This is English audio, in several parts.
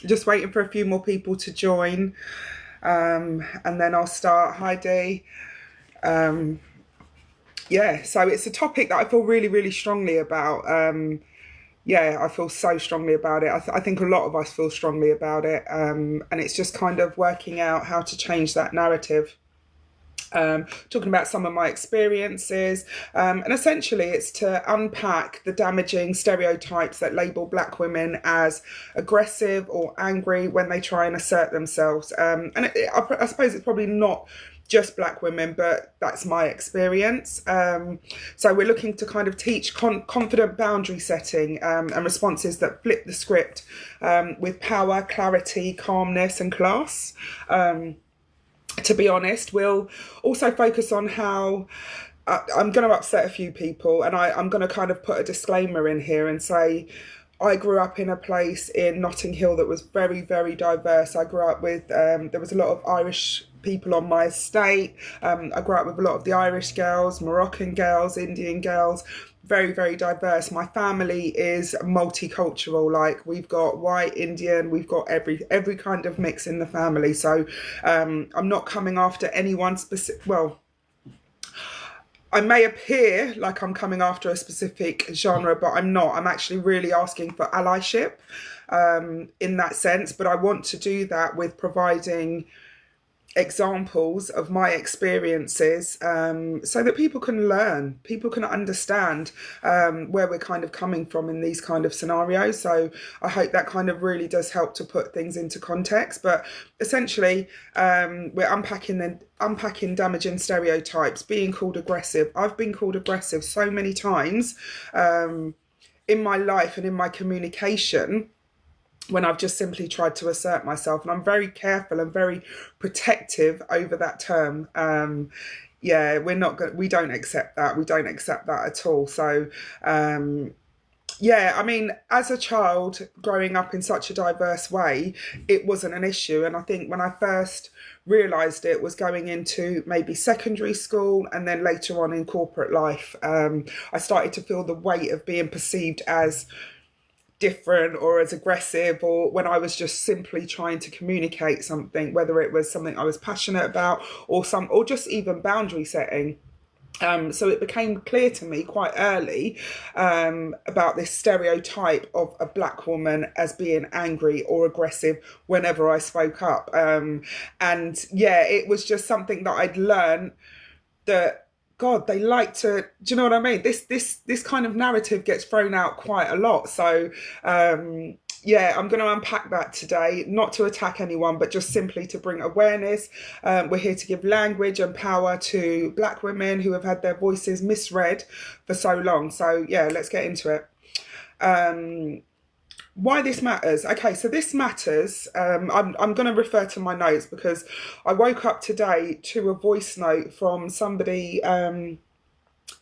Just waiting for a few more people to join, and then I'll start. Hi Dee. Yeah, so it's a topic that I feel really, really strongly about. Yeah, I feel so strongly about it. I think a lot of us feel strongly about it, and it's just kind of working out how to change that narrative. Talking about some of my experiences, and essentially it's to unpack the damaging stereotypes that label black women as aggressive or angry when they try and assert themselves. I suppose it's probably not just black women, but that's my experience. So we're looking to kind of teach confident boundary setting, and responses that flip the script, with power, clarity, calmness, and class. To be honest, we'll also focus on how I'm going to upset a few people, and I'm going to kind of put a disclaimer in here and say I grew up in a place in Notting Hill that was very, very diverse. I grew up with, there was a lot of Irish people on my estate. I grew up with a lot of the Irish girls, Moroccan girls, Indian girls. Very, very diverse. My family is multicultural. Like, we've got white, Indian, we've got every kind of mix in the family. So I'm not coming after anyone specific. Well, I may appear like I'm coming after a specific genre, but I'm not. I'm actually really asking for allyship, in that sense. But I want to do that with providing examples of my experiences, so that people can learn, people can understand, where we're kind of coming from in these kind of scenarios. So I hope that kind of really does help to put things into context. But essentially, we're unpacking damaging stereotypes, being called aggressive. I've been called aggressive so many times, in my life and in my communication, when I've just simply tried to assert myself. And I'm very careful and very protective over that term. Yeah, we don't accept that. We don't accept that at all. So, yeah, I mean, as a child growing up in such a diverse way, it wasn't an issue. And I think when I first realised it was going into maybe secondary school and then later on in corporate life, I started to feel the weight of being perceived as different or as aggressive, or when I was just simply trying to communicate something, whether it was something I was passionate about or just even boundary setting. So it became clear to me quite early, about this stereotype of a black woman as being angry or aggressive whenever I spoke up. And yeah, it was just something that I'd learned that, God, they like to, do you know what I mean? This kind of narrative gets thrown out quite a lot. So yeah, I'm going to unpack that today, not to attack anyone, but just simply to bring awareness. We're here to give language and power to black women who have had their voices misread for so long. So yeah, let's get into it. Why this matters. Okay, so this matters. I'm going to refer to my notes because I woke up today to a voice note from somebody,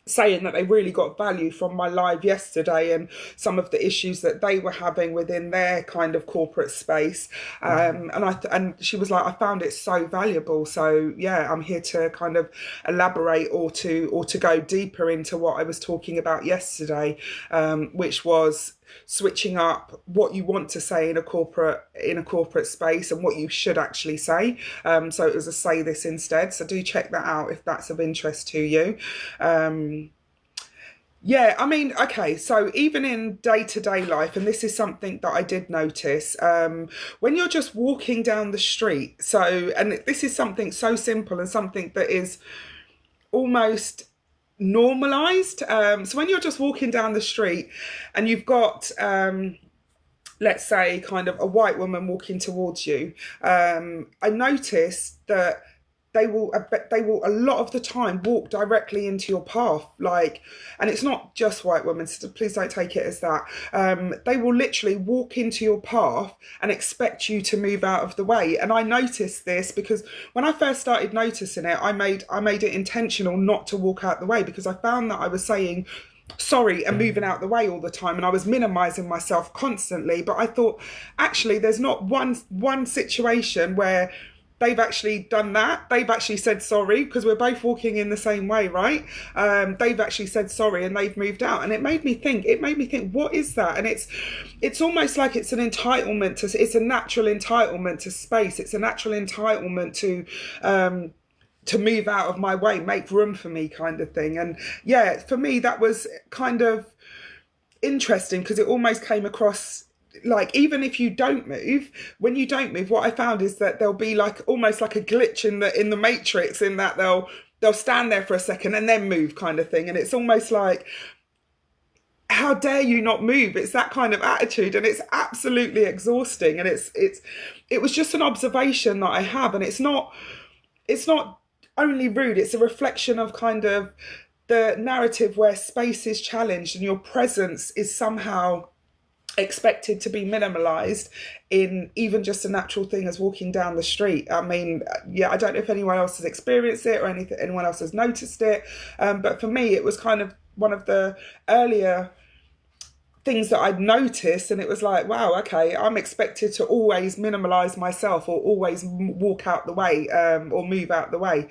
saying that they really got value from my live yesterday and some of the issues that they were having within their kind of corporate space. And she was like, I found it so valuable. So yeah, I'm here to kind of elaborate or to go deeper into what I was talking about yesterday, which was switching up what you want to say in a corporate space and what you should actually say. So it was a say this instead. So do check that out if that's of interest to you. Yeah, I mean, okay, so even in day-to-day life, and this is something that I did notice, when you're just walking down the street, and this is something so simple and something that is almost normalized. So when you're just walking down the street and you've got, let's say, kind of a white woman walking towards you, I noticed that they will a lot of the time walk directly into your path, like, and it's not just white women, so please don't take it as that. They will literally walk into your path and expect you to move out of the way. And I noticed this because when I first started noticing it, I made it intentional not to walk out the way, because I found that I was saying sorry and moving out the way all the time, and I was minimizing myself constantly. But I thought, actually, there's not one situation where they've actually done that. They've actually said sorry because we're both walking in the same way, right? They've actually said sorry and they've moved out, and it made me think. It made me think, what is that? And it's almost like it's an entitlement to. It's a natural entitlement to space. It's a natural entitlement to move out of my way, make room for me, kind of thing. And yeah, for me, that was kind of interesting because it almost came across like, even if you don't move, when you don't move, what I found is that there'll be like almost like a glitch in the matrix, in that they'll stand there for a second and then move, kind of thing. And it's almost like, how dare you not move? It's that kind of attitude, and it's absolutely exhausting. And it was just an observation that I have, and it's not only rude, it's a reflection of kind of the narrative where space is challenged and your presence is somehow expected to be minimalized in even just a natural thing as walking down the street. I mean, yeah, I don't know if anyone else has experienced it or anyone else has noticed it, but for me, it was kind of one of the earlier things that I'd noticed, and it was like, wow, okay, I'm expected to always minimalize myself or always walk out the way, or move out the way.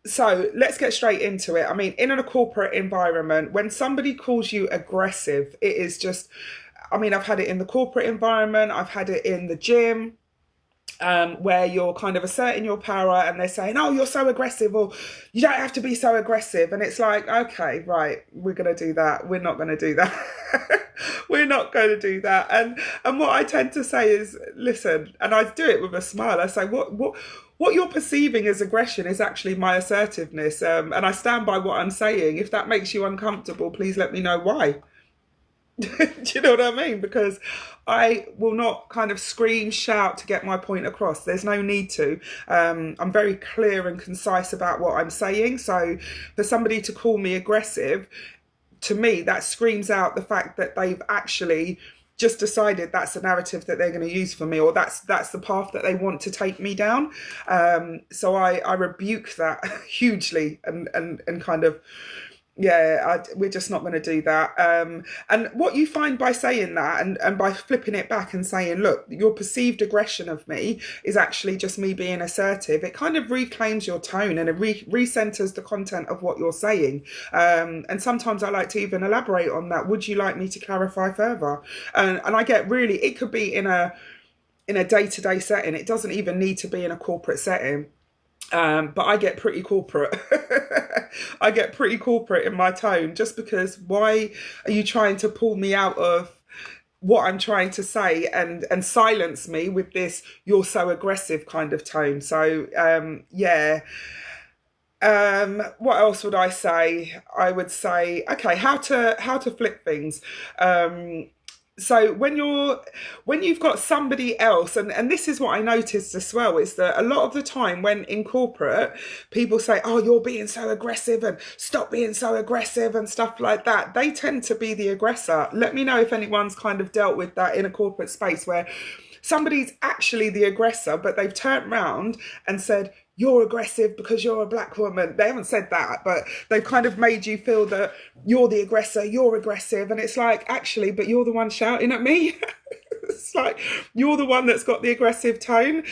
So let's get straight into it. I mean, in a corporate environment, when somebody calls you aggressive, it is just, I mean, I've had it in the corporate environment, I've had it in the gym, where you're kind of asserting your power and they're saying, oh, you're so aggressive, or you don't have to be so aggressive. And it's like, okay, right, we're going to do that. We're not going to do that. We're not going to do that. And what I tend to say is, listen, and I do it with a smile. I say, what you're perceiving as aggression is actually my assertiveness. And I stand by what I'm saying. If that makes you uncomfortable, please let me know why. Do you know what I mean? Because I will not kind of scream, shout to get my point across. There's no need to. I'm very clear and concise about what I'm saying. So for somebody to call me aggressive, to me, that screams out the fact that they've actually just decided that's the narrative that they're going to use for me, or that's the path that they want to take me down. So I rebuke that hugely, and kind of, yeah, we're just not going to do that. And what you find by saying that, and by flipping it back and saying, look, your perceived aggression of me is actually just me being assertive, it kind of reclaims your tone, and it recenters the content of what you're saying. And sometimes I like to even elaborate on that. Would you like me to clarify further? And I get really, it could be in a day-to-day setting. It doesn't even need to be in a corporate setting. But I get pretty corporate. I get pretty corporate in my tone, just because why are you trying to pull me out of what I'm trying to say and silence me with this "you're so aggressive" kind of tone? So yeah. What else would I say? I would say, okay, how to flip things. So when you've got somebody else, and this is what I noticed as well, is that a lot of the time when in corporate, people say, oh, you're being so aggressive and stop being so aggressive and stuff like that. They tend to be the aggressor. Let me know if anyone's kind of dealt with that in a corporate space where somebody's actually the aggressor, but they've turned around and said, you're aggressive because you're a black woman. They haven't said that, but they've kind of made you feel that you're the aggressor, you're aggressive. And it's like, actually, but you're the one shouting at me. It's like, you're the one that's got the aggressive tone.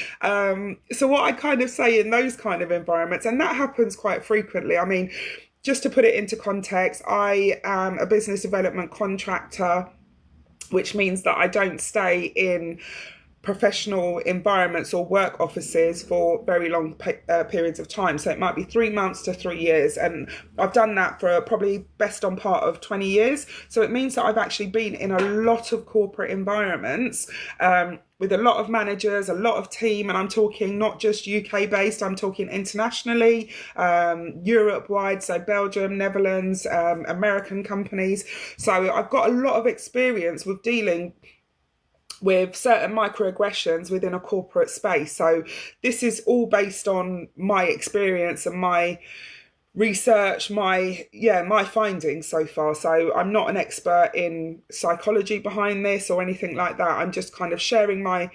So what I kind of say in those kind of environments, and that happens quite frequently. I mean, just to put it into context, I am a business development contractor, which means that I don't stay in professional environments or work offices for very long periods of time. So it might be 3 months to 3 years. And I've done that for probably best on part of 20 years. So it means that I've actually been in a lot of corporate environments, with a lot of managers, a lot of team, and I'm talking not just UK based, I'm talking internationally, Europe wide, so Belgium, Netherlands, American companies. So I've got a lot of experience with dealing with certain microaggressions within a corporate space. So this is all based on my experience and my research, my findings so far. So I'm not an expert in psychology behind this or anything like that. I'm just kind of sharing my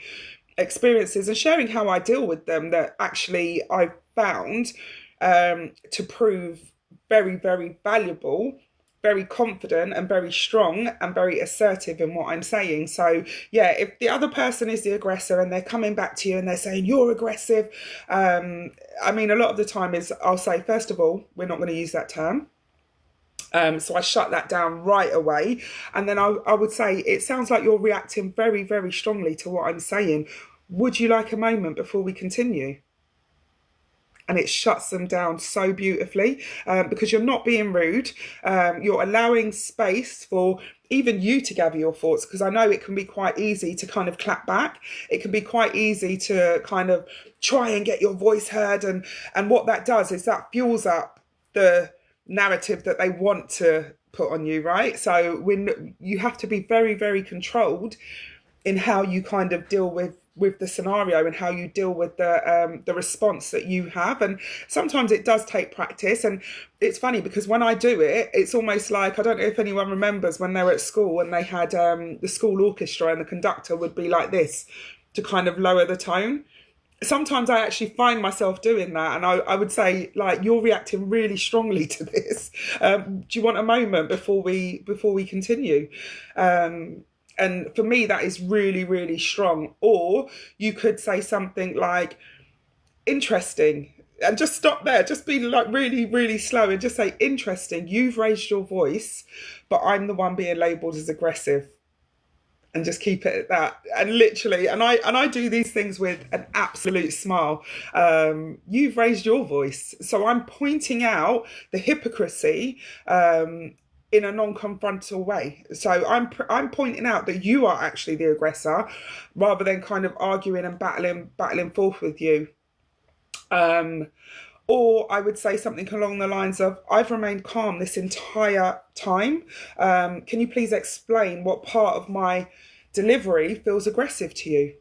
experiences and sharing how I deal with them, that actually I've found to prove very, very valuable very confident and very strong and very assertive in what I'm saying. So yeah, if the other person is the aggressor and they're coming back to you and they're saying you're aggressive, I mean, a lot of the time is I'll say, first of all, we're not going to use that term. So I shut that down right away. And then I would say, it sounds like you're reacting very, very strongly to what I'm saying. Would you like a moment before we continue? And it shuts them down so beautifully, because you're not being rude. You're allowing space for even you to gather your thoughts, because I know it can be quite easy to kind of clap back. It can be quite easy to kind of try and get your voice heard. And what that does is that fuels up the narrative that they want to put on you, right? So when you have to be very, very controlled in how you kind of deal with the scenario and how you deal with the response that you have. And sometimes it does take practice. And it's funny because when I do it, it's almost like, I don't know if anyone remembers when they were at school and they had the school orchestra and the conductor would be like this to kind of lower the tone. Sometimes I actually find myself doing that, and I would say, like, you're reacting really strongly to this. Do you want a moment before we continue? And for me, that is really, really strong. Or you could say something like, interesting, and just stop there. Just be like really, really slow and just say, interesting, you've raised your voice, but I'm the one being labelled as aggressive. And just keep it at that. And literally, and I do these things with an absolute smile. You've raised your voice, so I'm pointing out the hypocrisy in a non-confrontal way. So I'm pointing out that you are actually the aggressor, rather than kind of arguing and battling forth with you. Or I would say something along the lines of, I've remained calm this entire time. Can you please explain what part of my delivery feels aggressive to you?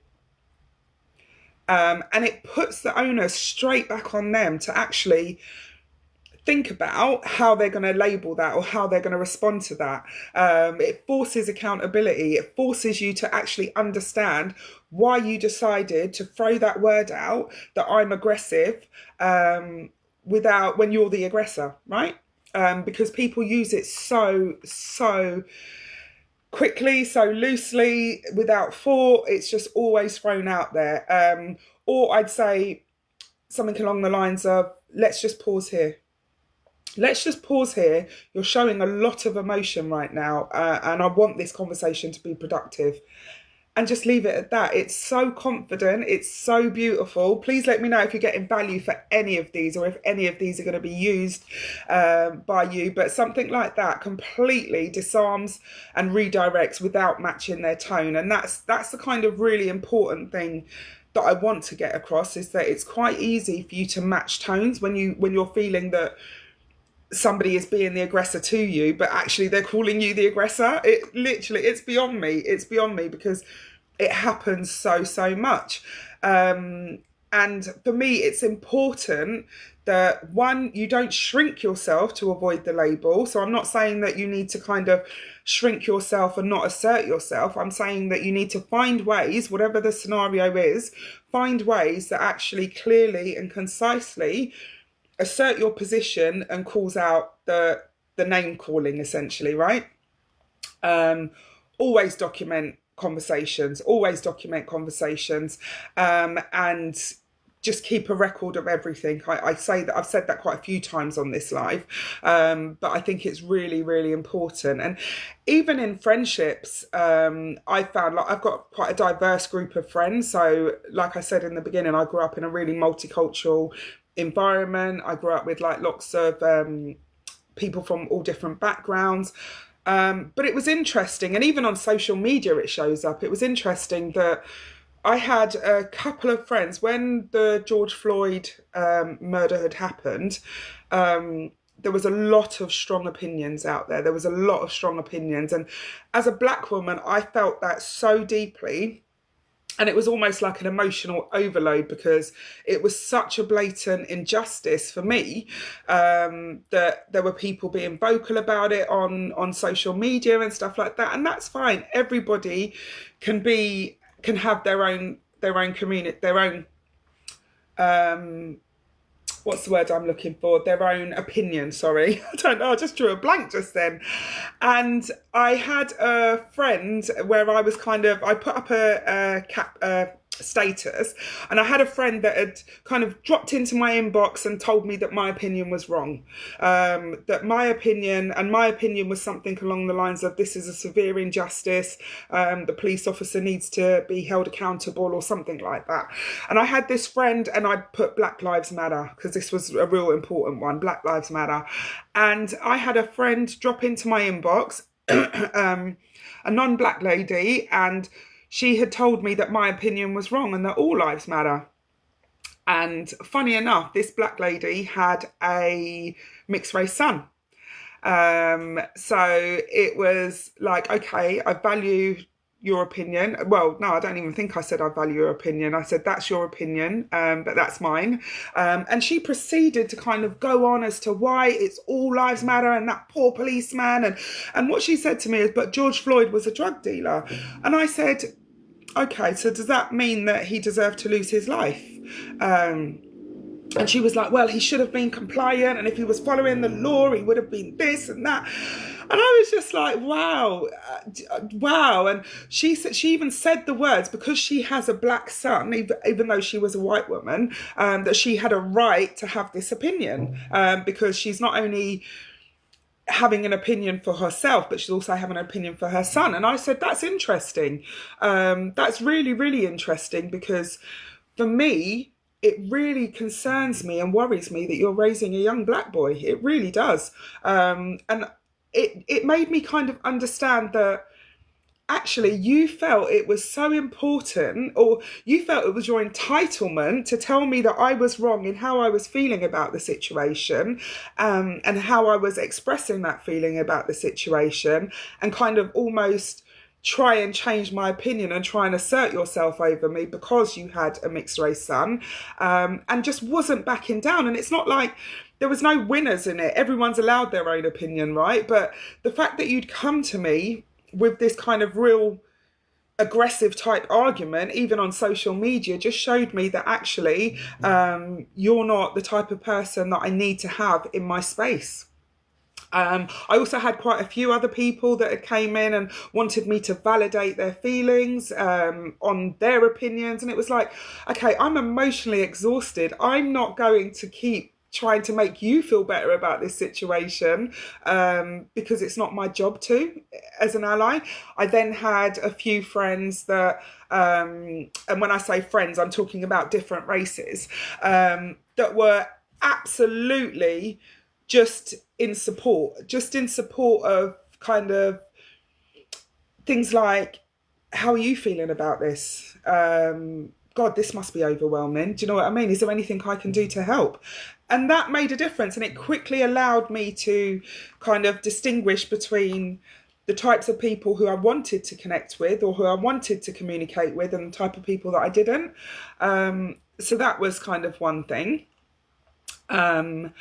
And it puts the onus straight back on them to actually think about how they're going to label that or how they're going to respond to that. It forces accountability. It forces you to actually understand why you decided to throw that word out that I'm aggressive, without, when you're the aggressor, right? Because people use it so quickly, so loosely, without thought. It's just always thrown out there. Or I'd say something along the lines of, let's just pause here. Let's just pause here. You're showing a lot of emotion right now, and I want this conversation to be productive. And just leave it at that. It's so confident. It's so beautiful. Please let me know if you're getting value for any of these, or if any of these are going to be used by you. But something like that completely disarms and redirects without matching their tone. And that's the kind of really important thing that I want to get across, is that it's quite easy for you to match tones when you're feeling that somebody is being the aggressor to you, but actually they're calling you the aggressor. It literally, it's beyond me. It's beyond me, because it happens so much. And for me, it's important that, one, you don't shrink yourself to avoid the label. So I'm not saying that you need to kind of shrink yourself and not assert yourself. I'm saying that you need to find ways, whatever the scenario is, find ways that actually clearly and concisely assert your position and calls out the name calling, essentially, right? Always document conversations, and just keep a record of everything. I say that, I've said that quite a few times on this live, but I think it's really, really important. And even in friendships, I found, like, I've got quite a diverse group of friends. So like I said in the beginning, I grew up in a really multicultural environment. I grew up with like lots of people from all different backgrounds. But it was interesting, and even on social media it shows up. It was interesting that I had a couple of friends when the George Floyd murder had happened. There was a lot of strong opinions out there. There was a lot of strong opinions. And as a Black woman, I felt that so deeply. And it was almost like an emotional overload, because it was such a blatant injustice for me, that there were people being vocal about it on social media and stuff like that. And that's fine. Everybody can have their own community, their own what's the word I'm looking for? Their own opinion, sorry. I don't know, I just drew a blank just then. And I had a friend where I was I put up a status, and I had a friend that had kind of dropped into my inbox and told me that my opinion was wrong. That my opinion was something along the lines of, this is a severe injustice, the police officer needs to be held accountable or something like that. And I had this friend, and I put Black Lives Matter because this was a real important one, Black Lives Matter. And I had a friend drop into my inbox, a non-black lady, and she had told me that my opinion was wrong and that all lives matter. And funny enough, this black lady had a mixed race son. So it was like, okay, I value your opinion. Well, no, I don't even think I said I value your opinion. I said, that's your opinion, but that's mine. And she proceeded to kind of go on as to why it's all lives matter and that poor policeman. And what she said to me is, but George Floyd was a drug dealer. And I said, okay, so does that mean that he deserved to lose his life? And she was like, well, he should have been compliant, and if he was following the law, he would have been this and that. And I was just like, wow. And she even said the words, because she has a black son, even though she was a white woman, that she had a right to have this opinion, because she's not only having an opinion for herself, but she's also having an opinion for her son. And I said, that's interesting. That's really, really interesting, because for me, it really concerns me and worries me that you're raising a young black boy. It really does. And it made me kind of understand that actually you felt it was so important, or you felt it was your entitlement to tell me that I was wrong in how I was feeling about the situation, and how I was expressing that feeling about the situation, and kind of almost try and change my opinion and try and assert yourself over me because you had a mixed race son, and just wasn't backing down. And it's not like there was no winners in it. Everyone's allowed their own opinion, right? But the fact that you'd come to me with this kind of real aggressive type argument, even on social media, just showed me that actually you're not the type of person that I need to have in my space. I also had quite a few other people that came in and wanted me to validate their feelings on their opinions. And it was like, okay, I'm emotionally exhausted. I'm not going to keep trying to make you feel better about this situation, because it's not my job to, as an ally. I then had a few friends that, and when I say friends, I'm talking about different races, that were absolutely just in support of kind of things like, how are you feeling about this? God, this must be overwhelming. Do you know what I mean? Is there anything I can do to help? And that made a difference. And it quickly allowed me to kind of distinguish between the types of people who I wanted to connect with or who I wanted to communicate with, and the type of people that I didn't. So that was kind of one thing. And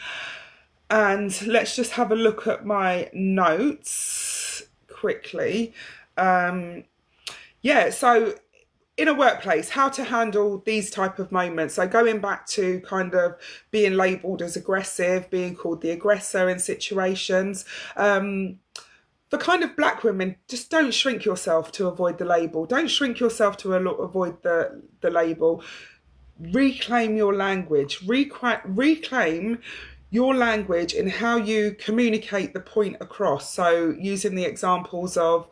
let's just have a look at my notes quickly. So in a workplace, how to handle these type of moments. So going back to kind of being labelled as aggressive, being called the aggressor in situations. For kind of black women, just don't shrink yourself to avoid the label. Don't shrink yourself to avoid the label. Reclaim your language. Reclaim your language in how you communicate the point across. So using the examples of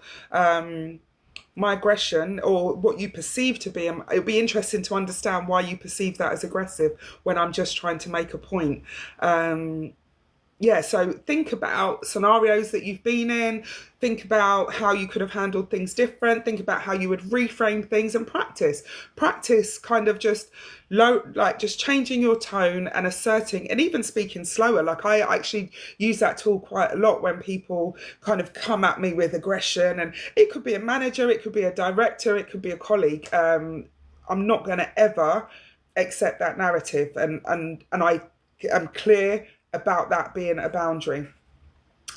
my aggression, or what you perceive to be, it'll be interesting to understand why you perceive that as aggressive when I'm just trying to make a point. So think about scenarios that you've been in, think about how you could have handled things different, think about how you would reframe things, and practice kind of just just changing your tone and asserting, and even speaking slower. Like I actually use that tool quite a lot when people kind of come at me with aggression, and it could be a manager, it could be a director, it could be a colleague. I'm not going to ever accept that narrative, and I am clear about that being a boundary.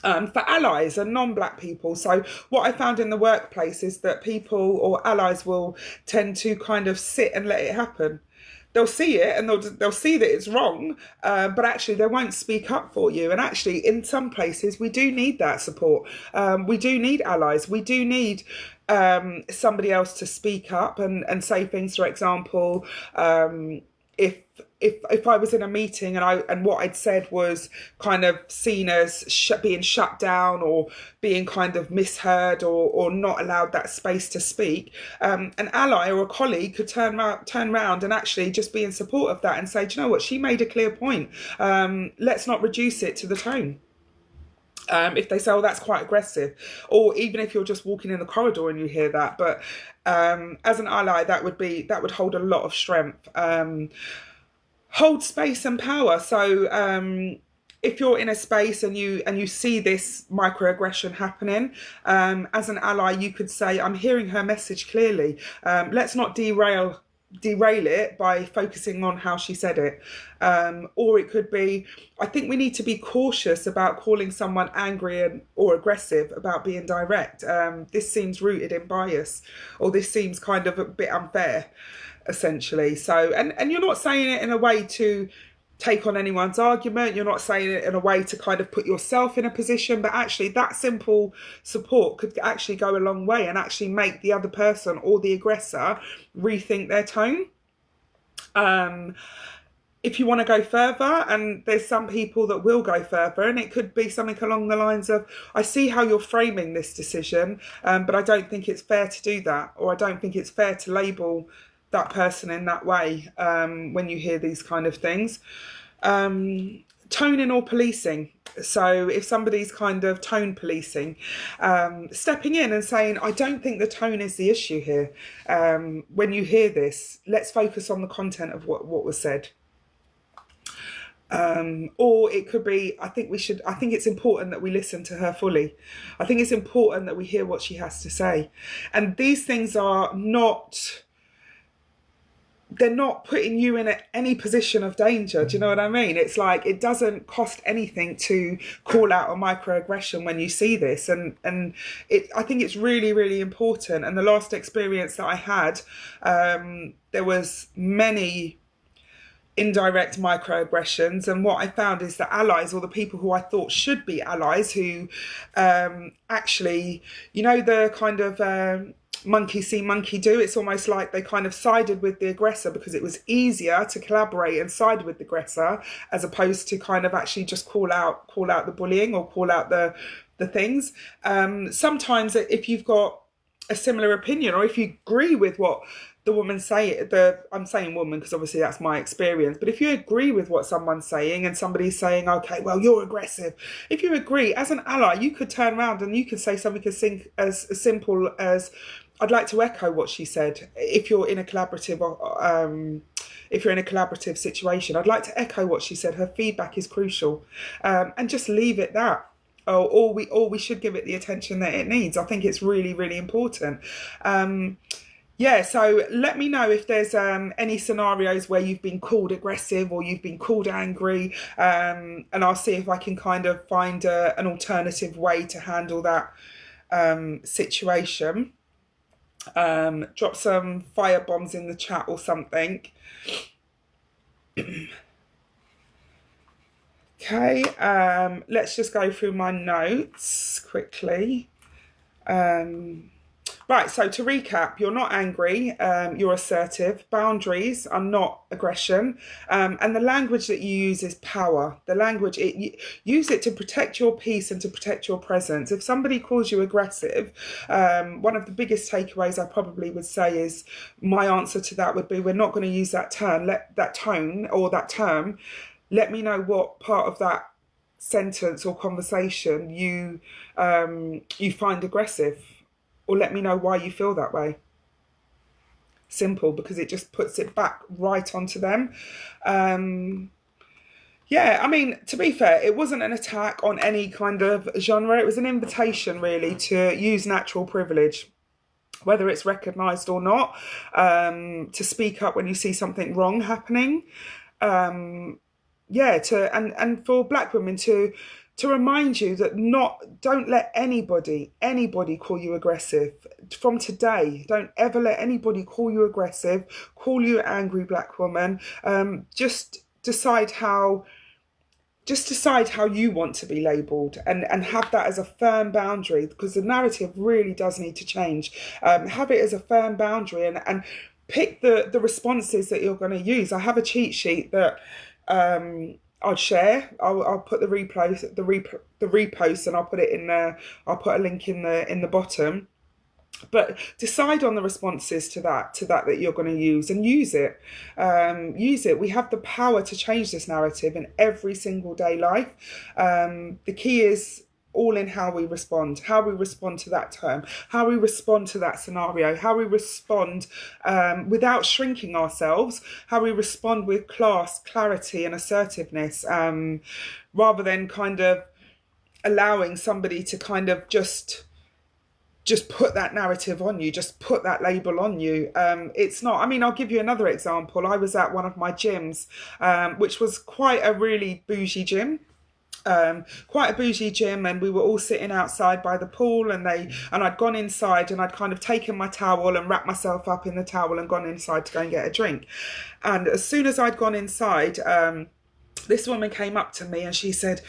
for allies and non-black people. So what I found in the workplace is that people or allies will tend to kind of sit and let it happen. They'll see it and they'll see that it's wrong, but actually they won't speak up for you. And actually, in some places, we do need that support. We do need allies. We do need somebody else to speak up and say things. For example, if if I was in a meeting and what I'd said was kind of seen as being shut down or being kind of misheard or not allowed that space to speak, an ally or a colleague could turn around and actually just be in support of that and say, do you know what, she made a clear point. Let's not reduce it to the tone. If they say, oh, that's quite aggressive, or even if you're just walking in the corridor and you hear that. But as an ally, that would hold a lot of strength. Hold space and power. So if you're in a space and you see this microaggression happening, as an ally, you could say, I'm hearing her message clearly. Let's not derail it by focusing on how she said it. Or it could be, I think we need to be cautious about calling someone angry or aggressive about being direct. This seems rooted in bias, or this seems kind of a bit unfair, essentially. So, and you're not saying it in a way to take on anyone's argument. You're not saying it in a way to kind of put yourself in a position, but actually that simple support could actually go a long way and actually make the other person or the aggressor rethink their tone. If you want to go further, and there's some people that will go further, and it could be something along the lines of, I see how you're framing this decision, but I don't think it's fair to do that, or I don't think it's fair to label that person in that way when you hear these kind of things. Toning or policing. So if somebody's kind of tone policing, stepping in and saying, I don't think the tone is the issue here. When you hear this, let's focus on the content of what was said. Or it could be, I think it's important that we listen to her fully. I think it's important that we hear what she has to say. And these things are not, they're not putting you in any position of danger. Do you know what I mean? It's like, it doesn't cost anything to call out a microaggression when you see this. And I think it's really, really important. And the last experience that I had, there was many indirect microaggressions, and what I found is that allies, or the people who I thought should be allies, who actually, you know, the kind of monkey see monkey do, it's almost like they kind of sided with the aggressor because it was easier to collaborate and side with the aggressor, as opposed to kind of actually just call out the bullying or call out the things. Sometimes if you've got a similar opinion, or if you agree with what the woman I'm saying woman because obviously that's my experience, but if you agree with what someone's saying and somebody's saying, okay, well, you're aggressive, if you agree, as an ally, you could turn around and you could say something as simple as, I'd like to echo what she said. If you're in a collaborative situation, I'd like to echo what she said. Her feedback is crucial, and just leave it that. Or we should give it the attention that it needs. I think it's really, really important. Yeah, so let me know if there's any scenarios where you've been called aggressive or you've been called angry, and I'll see if I can kind of find an alternative way to handle that situation. Drop some fire bombs in the chat or something. Okay, let's just go through my notes quickly. Right, so to recap, you're not angry, you're assertive, boundaries are not aggression, and the language that you use is power. The language, use it to protect your peace and to protect your presence. If somebody calls you aggressive, one of the biggest takeaways I probably would say is, my answer to that would be, we're not going to use that term, let me know what part of that sentence or conversation you find aggressive. Or let me know why you feel that way. Simple, because it just puts it back right onto them. Yeah, I mean, to be fair, it wasn't an attack on any kind of genre. It was an invitation, really, to use natural privilege, whether it's recognised or not, to speak up when you see something wrong happening. Yeah, and for Black women to to remind you that don't let anybody call you aggressive. From today, don't ever let anybody call you aggressive, call you an angry black woman. Just decide how you want to be labelled, and have that as a firm boundary, because the narrative really does need to change. Have it as a firm boundary, and pick the responses that you're going to use. I have a cheat sheet that I'd share. I'll put the repost, and I'll put it in there. I'll put a link in the bottom. But decide on the responses to that you're going to use, and use it. We have the power to change this narrative in every single day life. The key is all in how we respond to that term, how we respond to that scenario, how we respond without shrinking ourselves, how we respond with class, clarity and assertiveness, rather than kind of allowing somebody to kind of just put that narrative on you, just put that label on you. It's not, I mean, I'll give you another example. I was at one of my gyms, which was quite a really bougie gym. And we were all sitting outside by the pool, and I'd gone inside, and I'd kind of taken my towel and wrapped myself up in the towel and gone inside to go and get a drink. And as soon as I'd gone inside, this woman came up to me and she said,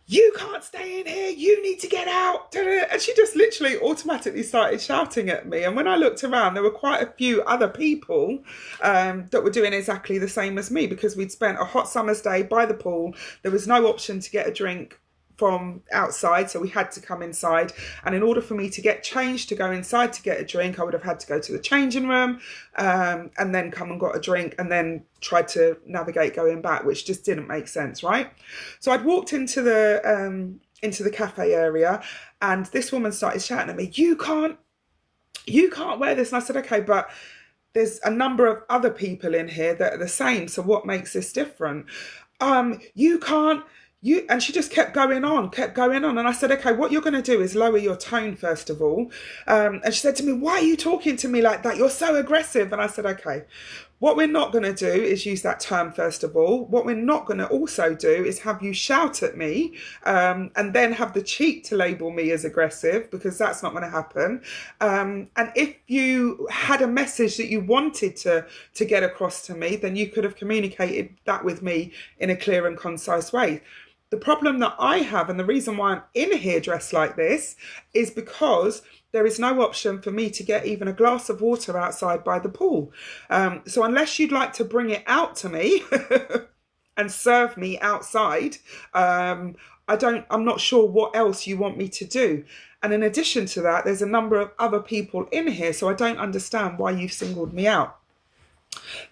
"You can't stay in here, you need to get out." And she just literally automatically started shouting at me. And when I looked around, there were quite a few other people that were doing exactly the same as me, because we'd spent a hot summer's day by the pool. There was no option to get a drink from outside, so we had to come inside. And in order for me to get changed to go inside to get a drink, I would have had to go to the changing room, and then come and got a drink, and then tried to navigate going back, which just didn't make sense, right? So I'd walked into the cafe area, and this woman started shouting at me, you can't wear this." And I said, "Okay, but there's a number of other people in here that are the same, so what makes this different? You can't." And she just kept going on. And I said, "Okay, what you're going to do is lower your tone, first of all." And she said to me, "Why are you talking to me like that? You're so aggressive." And I said, "Okay, what we're not going to do is use that term, first of all. What we're not going to also do is have you shout at me, and then have the cheek to label me as aggressive, because that's not going to happen. And if you had a message that you wanted to get across to me, then you could have communicated that with me in a clear and concise way. The problem that I have, and the reason why I'm in here dressed like this, is because there is no option for me to get even a glass of water outside by the pool. So unless you'd like to bring it out to me and serve me outside, I'm not sure what else you want me to do. And in addition to that, there's a number of other people in here, so I don't understand why you've singled me out."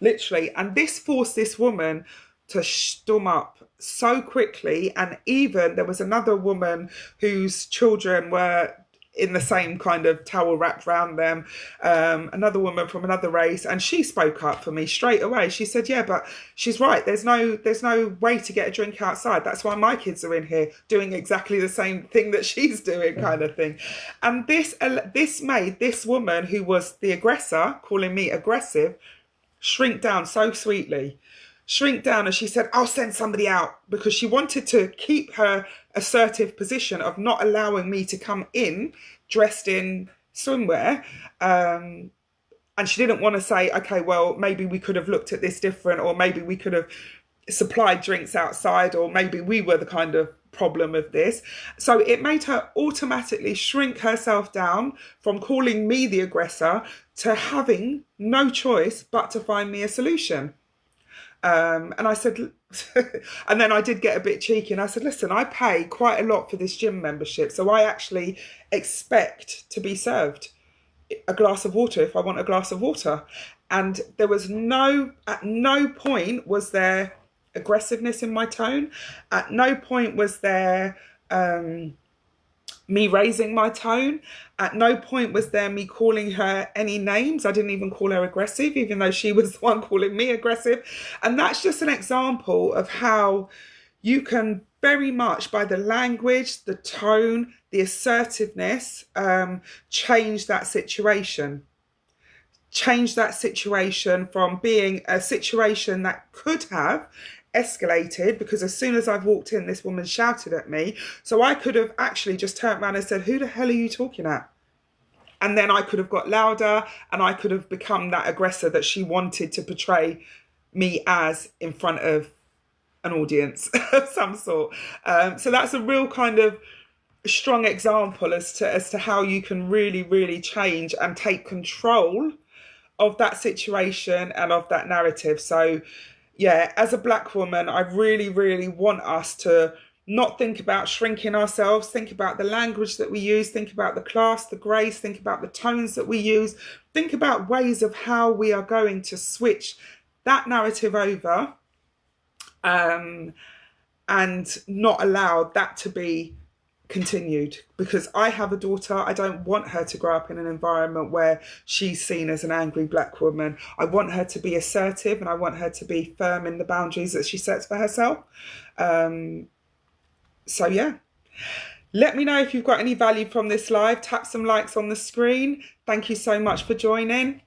Literally. And this forced this woman to stum up so quickly. And even there was another woman whose children were in the same kind of towel wrapped around them, another woman from another race, and she spoke up for me straight away. She said, "Yeah, but she's right, there's no way to get a drink outside. That's why my kids are in here doing exactly the same thing that she's doing," kind of thing. And this made this woman, who was the aggressor, calling me aggressive, shrink down so sweetly. And she said, "I'll send somebody out," because she wanted to keep her assertive position of not allowing me to come in dressed in swimwear. And she didn't want to say, "Okay, well, maybe we could have looked at this different, or maybe we could have supplied drinks outside, or maybe we were the kind of problem of this." So it made her automatically shrink herself down from calling me the aggressor to having no choice but to find me a solution. And I said, and then I did get a bit cheeky, and I said, "Listen, I pay quite a lot for this gym membership, so I actually expect to be served a glass of water if I want a glass of water." And there was at no point was there aggressiveness in my tone. At no point was there me raising my tone. At no point was there me calling her any names. I didn't even call her aggressive, even though she was the one calling me aggressive. And that's just an example of how you can very much, by the language, the tone, the assertiveness, change that situation. Change that situation from being a situation that could have escalated because as soon as I've walked in, this woman shouted at me. So I could have actually just turned around and said, who the hell are you talking at? And then I could have got louder and I could have become that aggressor that she wanted to portray me as in front of an audience of some sort. So that's a real kind of strong example as to how you can really, really change and take control of that situation and of that narrative. So yeah, as a Black woman, I really, really want us to not think about shrinking ourselves, think about the language that we use, think about the class, the grace, think about the tones that we use, think about ways of how we are going to switch that narrative over, and not allow that to be continued. Because I have a daughter, I don't want her to grow up in an environment where she's seen as an angry Black woman. I want her to be assertive and I want her to be firm in the boundaries that she sets for herself. So yeah, let me know if you've got any value from this live. Tap some likes on the screen. Thank you so much for joining.